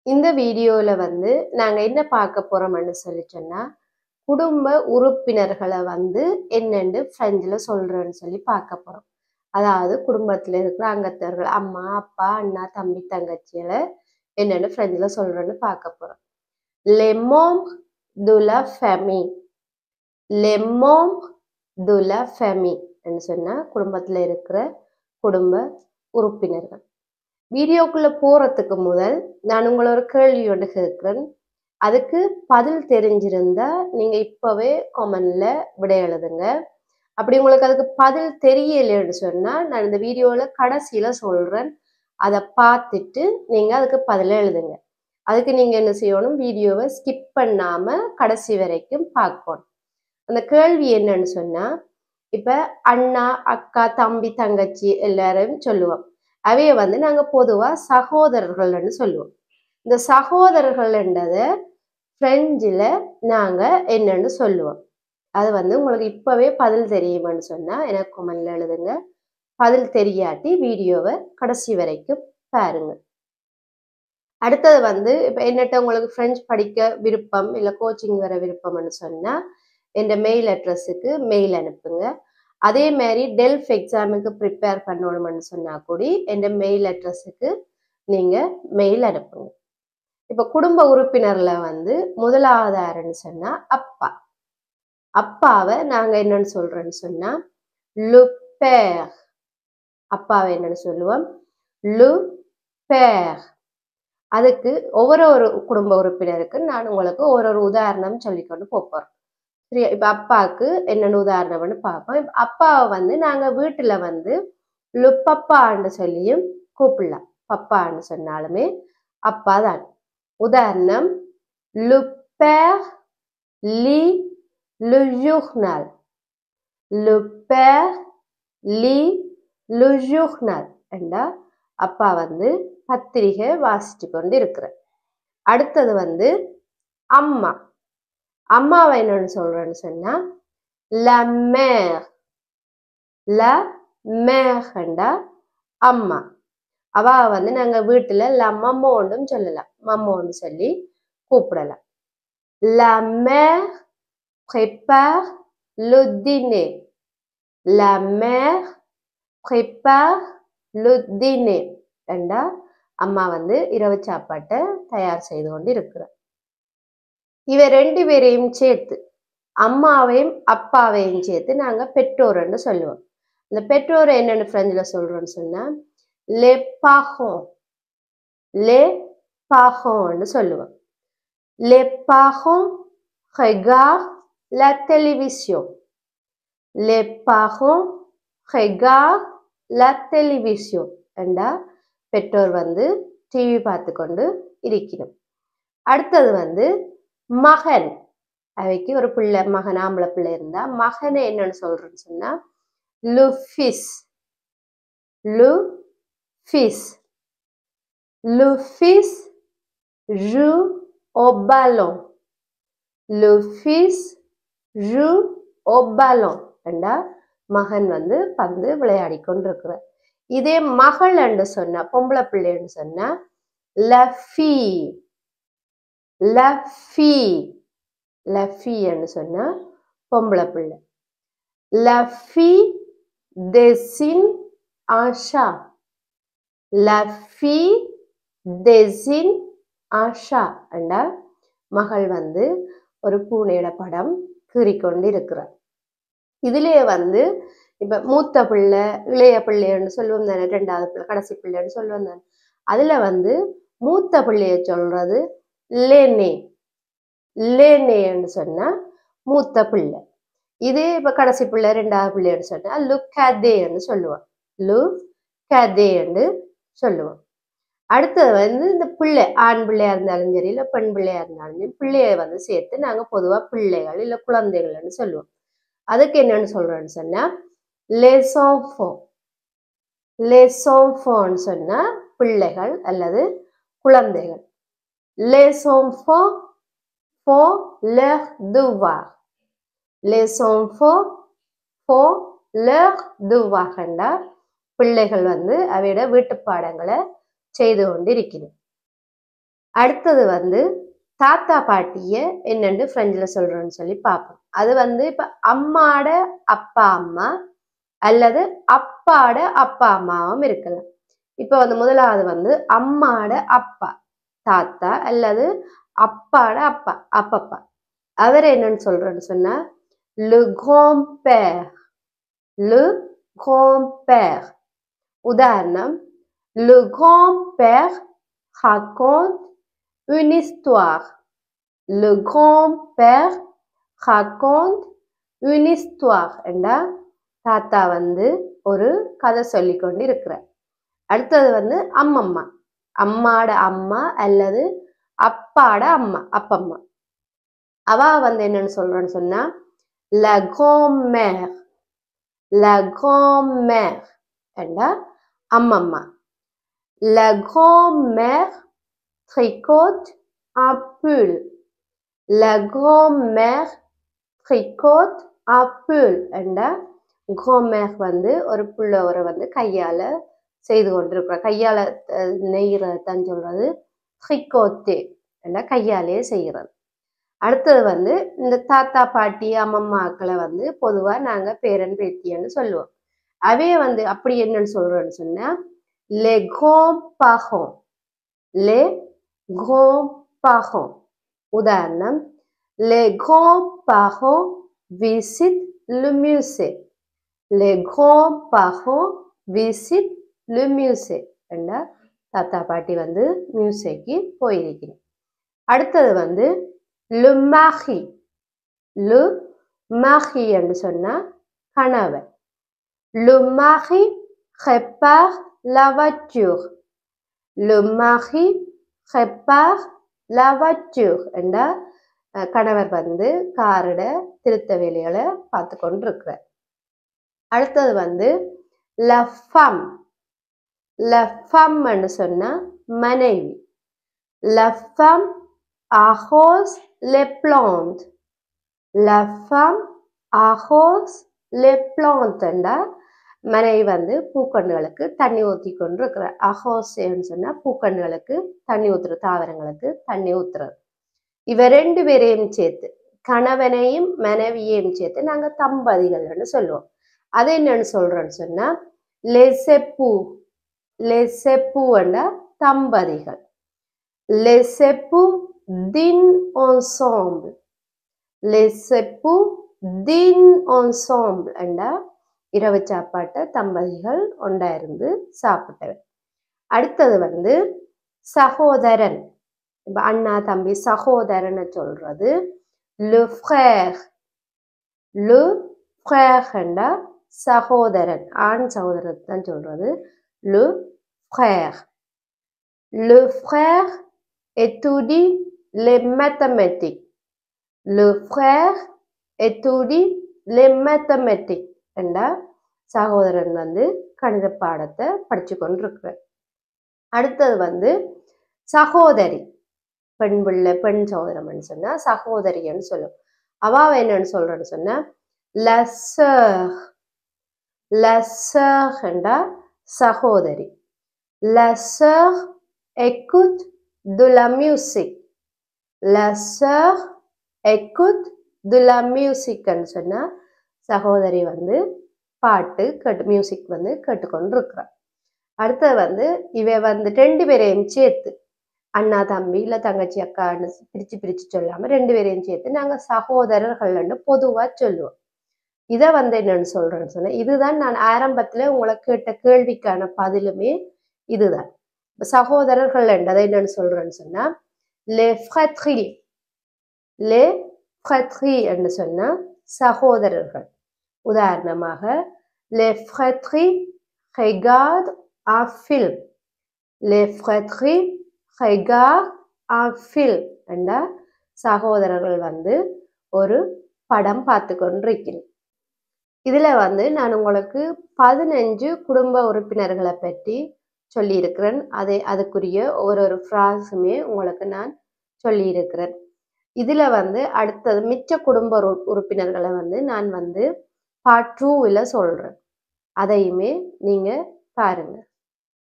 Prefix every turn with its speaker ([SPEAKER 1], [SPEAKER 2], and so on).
[SPEAKER 1] இந்த வீடியோல வந்து நாங்க என்ன பார்க்க போறோம்னு சொல்லி சொன்னா, குடும்ப உறுப்பினர்களை வந்து என்னன்னு பிரெஞ்சுல சொல்றேன்னு சொல்லி பார்க்க போறோம். அதாவது குடும்பத்துல இருக்கிற அங்கத்தவர்கள் அம்மா, அப்பா, அண்ணா, தம்பி, தங்கச்சிகளை என்னன்னு பிரெஞ்சுல சொல்றேன்னு பார்க்க போறோம். Les membres de la famille. Les membres de la famille ன்னு சொன்னா குடும்பத்துல இருக்கிற குடும்ப உறுப்பினர்கள். வீடியோக்குள்ள போறதுக்கு முதல் நான் உங்களை ஒரு கேள்வி ஒன்று கேட்கிறேன். அதுக்கு பதில் தெரிஞ்சிருந்தா நீங்க இப்பவே கமெண்ட்ல விட எழுதுங்க. அப்படி உங்களுக்கு அதுக்கு பதில் தெரியலைன்னு சொன்னா நான் இந்த வீடியோல கடைசியில சொல்றேன். அதை பார்த்துட்டு நீங்க அதுக்கு பதில எழுதுங்க. அதுக்கு நீங்க என்ன செய்யணும், வீடியோவை ஸ்கிப் பண்ணாம கடைசி வரைக்கும் பார்க்கணும். அந்த கேள்வி என்னன்னு சொன்னா, இப்ப அண்ணா, அக்கா, தம்பி, தங்கச்சி எல்லாரும் சொல்லுவோம். அவைய வந்து நாங்க பொதுவா சகோதரர்கள்னு சொல்லுவோம். இந்த சகோதரர்கள்ன்றத பிரெஞ்சுல நாங்க என்னன்னு சொல்லுவோம். அது வந்து உங்களுக்கு இப்பவே பதில் தெரியுமான்னு சொன்னா எனக்கு கமெண்ட்ல எழுதுங்க. பதில் தெரியாட்டி வீடியோவை கடைசி வரைக்கும் பாருங்க. அடுத்தது வந்து இப்ப என்னட்ட உங்களுக்கு பிரெஞ்சு படிக்க விருப்பம் இல்ல கோச்சிங் வர விருப்பம்னு சொன்னா என் மெயில் அட்ரஸுக்கு மெயில் அனுப்புங்க. அதே மாதிரி டெல்ஃப் எக்ஸாமுக்கு ப்ரிப்பேர் பண்ணணும்னு சொன்னா கூடி என் மெயில் அட்ரஸுக்கு நீங்க மெயில் அனுப்புங்க. இப்ப குடும்ப உறுப்பினர்ல வந்து முதலாவது யாருன்னு சொன்னா அப்பா. அப்பாவை நாங்க என்னன்னு சொல்றோம்னு சொன்னா le père. அப்பாவை என்னன்னு சொல்லுவோம் le père. அதுக்கு ஒவ்வொரு குடும்ப உறுப்பினருக்கு நான் உங்களுக்கு ஒரு உதாரணம் சொல்லிக்கொண்டு போறோம். சரியா? இப்ப அப்பாவுக்கு என்னென்ன உதாரணம்னு பார்ப்போம். இப்ப அப்பாவை வந்து நாங்க வீட்டுல வந்து பப்பான்னு சொல்லியும் கூப்பிடலாம். பப்பான்னு சொன்னாலுமே அப்பா தான். உதாரணம், le père lit le journal. Le père lit le journal என்றா அப்பா வந்து பத்திரிகை வாசிச்சு கொண்டு இருக்கிறார். அடுத்தது வந்து அம்மா. அம்மாவை என்னன்னு சொல்றேன்னு சொன்னா la mère. la mère என்றா அம்மா. அவ வந்து நாங்க வீட்டுல மம்மோண்டும் சொல்லலாம். மம்மோன்னு சொல்லி கூப்பிடலாம். La mère prépare le dîner. La mère prépare le dîner என்றா அம்மா வந்து இரவு சாப்பாட்டை தயார் செய்து கொண்டு இருக்கிறார். இவ ரெண்டு பேரையும் சேர்த்து, அம்மாவையும் அப்பாவையும் சேர்த்து நாங்க பெற்றோர்னு சொல்லுவோம். இந்த பெற்றோரை என்னன்னு பிரெஞ்சுல சொல்றோம்னு சொன்னா les parents. les parents சொல்லுவோம். les parents regardent la télévision. les parents regardent la télévision என்றா பெற்றோர் வந்து டிவி பார்த்து கொண்டு இருக்கணும். அடுத்தது வந்து மகன். அவைக்கு ஒரு பிள்ளை, மகன், ஆம்பளை பிள்ளை இருந்தா மகனை என்னன்னு சொல்றேன்னு சொன்னா le fils. le fils. le fils joue au ballon. le fils joue au ballon என்றா மகன் வந்து பந்து விளையாடி கொண்டிருக்கிறார். இதே மகள் என்று சொன்னா, பொம்பளை பிள்ளைன்னு சொன்னா la fille. la fille. la fille என்று சொன்னா பொம்பளை பிள்ளை. la fille dessine un chat. la fille dessine un chat என்றா மகள் வந்து ஒரு பூனையோட படம் கீறிக்கொண்டு இருக்கிறார். இதுலயே வந்து இப்ப மூத்த பிள்ளை, இளைய பிள்ளைன்னு சொல்லுவோம் தானே, ரெண்டாவது பிள்ளை, கடைசி பிள்ளைன்னு சொல்லுவோம் தானே. அதுல வந்து மூத்த பிள்ளைய சொல்றது லேனே. லேனேன்னு சொன்னா மூத்த பிள்ளை. இதே இப்ப கடைசி பிள்ளை, ரெண்டாவது பிள்ளைன்னு சொன்னா லுக்கதேன்னு சொல்லுவோம். லுக்கதேன்னு சொல்லுவோம். அடுத்தது வந்து இந்த பிள்ளை, ஆண் பிள்ளையா இருந்தாலும் சரி இல்ல பெண் பிள்ளையா இருந்தாலும் சரி, பிள்ளைய வந்து சேர்த்து நாங்க பொதுவா பிள்ளைகள் இல்ல குழந்தைகள்னு சொல்லுவோம். அதுக்கு என்னன்னு சொல்றோம்னு சொன்னா les enfants. les enfants சொன்னா பிள்ளைகள் அல்லது குழந்தைகள். les enfants font leur devoir. les enfants font leur devoir என்றா பிள்ளைகள் வந்து அவையோட வீட்டு பாடங்களை செய்து கொண்டு இருக்கிறது. அடுத்தது வந்து தாத்தா பாட்டிய என்னன்னு பிரெஞ்சில் சொல்றோம்னு சொல்லி பார்ப்போம். அது வந்து இப்ப அம்மாட அப்பா அம்மா அல்லது அப்பாட அப்பா அம்மாவும் இருக்கலாம். இப்ப வந்து முதலாவது வந்து அம்மாட அப்பா தாத்தா அல்லது அப்பாட அப்பா அப்பப்பா. அவர் என்னன்னு சொல்றோன்னு சொன்னா le grand-père, le grand-père. உதாரணம், le grand-père raconte une histoire. Le grand-père raconte une histoire. என்றா தாத்தா வந்து ஒரு கதை சொல்லி கொண்டு இருக்கிறார். அடுத்தது வந்து அம்மம்மா, அம்மாட அம்மா அல்லது அப்பாட அம்மா அப்பம்மா. அவ வந்து என்னன்னு சொல்றேன்னு சொன்னா la grand-mère, la grand-mère என்றா அம்மம்மா. La grand-mère tricote un pull. La grand-mère tricote un pull என்றா grand-mère வந்து ஒரு புள்ளவரை வந்து கையால செய்து கொண்டிருக்கிறார். கையால நெய்கிறதான் சொல்றது tricoter என்றா கையாலே செய்கிறது. அடுத்தது வந்து இந்த தாத்தா பாட்டி அம்மம்மாக்களை வந்து பொதுவா நாங்க பேரன் பேத்தின்னு சொல்லுவோம். அவைய வந்து அப்படி என்னன்னு சொல்றோம்னு சொன்னா les grands-parents, les grands-parents. உதாரணம், les grands-parents visitent le musée. Les grands-parents visitent le musée. என்றா தாத்தா பாட்டி வந்து மியூசிக்கு போயிருக்கிறோம். அடுத்தது வந்து le mari, le mari என்று சொன்னா கணவன். Le mari répare la voiture. Le mari répare la voiture என்றா கணவர் வந்து காரோட திருத்த வேலைகளை பார்த்து கொண்டு இருக்கிறார். அடுத்தது வந்து la femme, la femme என்று சொன்னா மனைவி. La femme arrose les plantes. La femme arrose les plantes என்றா மனைவி வந்து பூக்கண்டுகளுக்கு தண்ணி ஊற்றி கொண்டு இருக்கிறார். அஹோஸ்ன்னு சொன்னா பூக்கண்டுகளுக்கு தண்ணி ஊத்துற, தாவரங்களுக்கு தண்ணி ஊத்துறது. இவ ரெண்டு பேரையும் சேர்த்து, கணவனையும் மனைவியையும் சேர்த்து நாங்க தம்பதிகள்னு சொல்லுவோம். அது என்னன்னு சொல்றோம்னு சொன்னா les époux, les époux என்றா தம்பதிகள். Les époux dînent ensemble. Les époux dînent ensemble என்றா இரவு சாப்பாட்டை தம்பதிகள் ஒன்றா இருந்து சாப்பிட்டவர். அடுத்தது வந்து சகோதரன், இப்ப அண்ணா தம்பி சகோதரன் சொல்றது le frère, le frère என்றா சகோதரன், ஆண் சகோதரன் தான் சொல்றது le frère. Le frère étudie les mathématiques. Le frère étudie les mathématiques என்றா சகோதரன் வந்து கணித பாடத்தை படிச்சு கொண்டிருக்கிறார். அடுத்தது வந்து சகோதரி, பெண் பிள்ளை பெண் சகோதரன் சொன்னா சகோதரின்னு சொல்லும். அவ என்னன்னு சொல்றன்னு சொன்னா la sœur, la sœur என்றா சகோதரி. La sœur écoute de la musique. La sœur écoute de la musique ன்னு சொன்னா சகோதரி வந்து பாட்டு கேட்டு மியூசிக் வந்து கேட்டுக்கொண்டு இருக்கிறார். அடுத்தது வந்து இவ வந்து ரெண்டு பேரையும் சேர்த்து, அண்ணா தம்பி இல்ல தங்கச்சி அக்கான்னு பிரிச்சு பிரிச்சு சொல்லாம ரெண்டு பேரையும் சேர்த்து நாங்க சகோதரர்கள்னு பொதுவா சொல்லுவோம். இத வந்து என்னன்னு சொல்றேன்னு சொன்னா இதுதான் நான் ஆரம்பத்துல உங்களை கேட்ட கேள்விக்கான பதிலுமே இதுதான். சகோதரர்கள் என்றதை என்னன்னு சொல்றேன்னு சொன்னா les fratries, les fratries என்று சொன்னா சகோதரர்கள். உதாரணமாக les fratries regardent un film. Les fratries regardent un film என்றா சகோதரர்கள் வந்து ஒரு படம் பார்த்து கொண்டிருக்கிறேன். இதுல வந்து நான் உங்களுக்கு 15 குடும்ப உறுப்பினர்களை பற்றி சொல்லியிருக்கிறேன். அதுக்குரிய ஒரு ஃப்ராஸுமே உங்களுக்கு நான் சொல்லியிருக்கிறேன். இதுல வந்து அடுத்தது மிச்ச குடும்ப உறுப்பினர்களை வந்து நான் வந்து பார்ட் 2ல சொல்றேன். அதையுமே நீங்க பாருங்க.